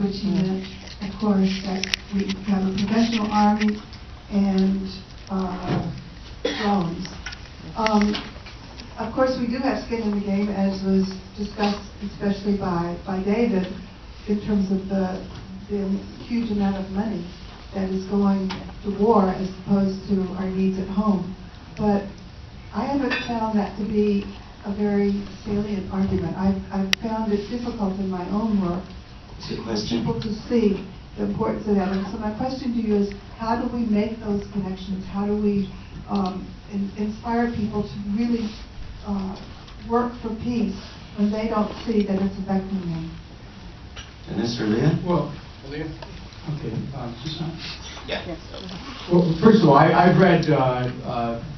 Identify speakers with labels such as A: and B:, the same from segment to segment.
A: which he meant, of course, that we have a professional army and drones. Of course, we do have skin in the game, as was discussed, especially by David, in terms of the huge amount of money that is going to war as opposed to our needs at home. But I haven't found that to be a very salient argument. I've found it difficult in my own work for people to see the importance of that. And so my question to you is, how do we make those connections? How do we inspire people to really work for peace when they don't see that it's affecting them?
B: Dennis or Leah?
C: Well, Leah? Okay, Susan?
B: Yeah.
C: Well, first of all, I've read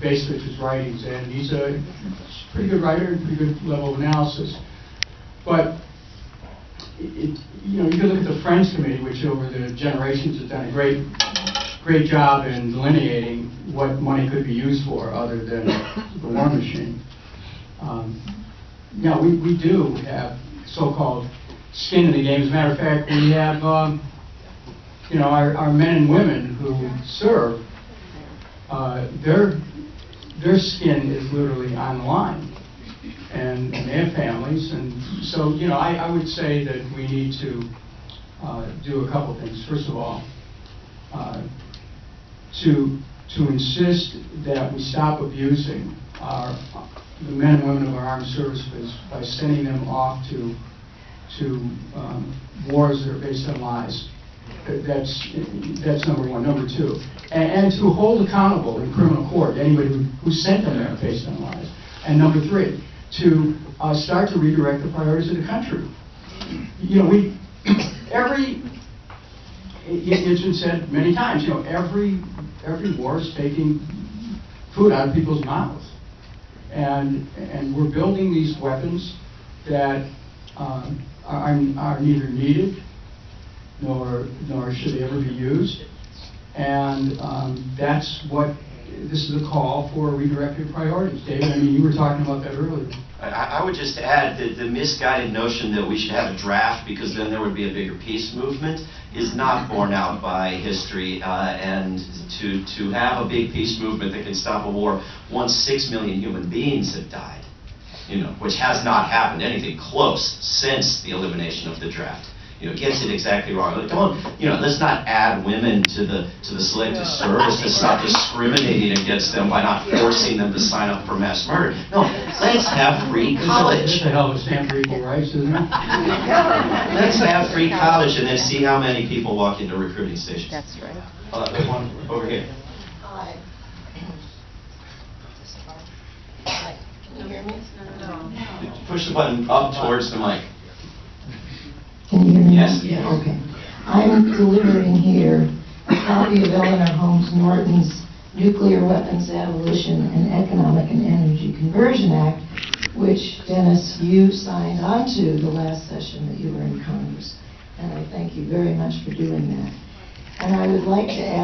C: Basich's writings, and he's a pretty good writer, pretty good level of analysis. But you can look at the Friends Committee, which over the generations has done a great job in delineating what money could be used for, other than the war machine. We do have so-called skin in the game. As a matter of fact, we have our men and women who serve, their skin is literally on the line, and they have families, and so I would say that we need to do a couple things. First of all, to insist that we stop abusing the men and women of our armed services by sending them off to wars that are based on lies. That's number one. Number two, and to hold accountable in criminal court anybody who sent them there based on lies. And number three, to start to redirect the priorities of the country. It's been said many times, every war is taking food out of people's mouths. And we're building these weapons that are neither needed nor should they ever be used. And this is a call for redirected priorities. David, you were talking about that earlier.
B: I would just add that the misguided notion that we should have a draft because then there would be a bigger peace movement is not borne out by history. And to have a big peace movement that can stop a war once 6 million human beings have died, which has not happened anything close since the elimination of the draft. Gets it exactly wrong. Let's not add women to the selective service. Let's stop discriminating against them by not forcing them to sign up for mass murder. No, let's have free college.
C: That's a hell of a stand for equal rights, isn't it?
B: Let's have free college and then see how many people walk into recruiting stations.
D: That's right.
B: There's one over here.
E: Hi. Can you hear me? No.
B: Push the button up towards the mic.
E: Can you hear me?
B: Yes.
E: Yeah, okay. I'm delivering here a copy of Eleanor Holmes Norton's Nuclear Weapons Abolition and Economic and Energy Conversion Act, which, Dennis, you signed onto the last session that you were in Congress. And I thank you very much for doing that. And I would like to ask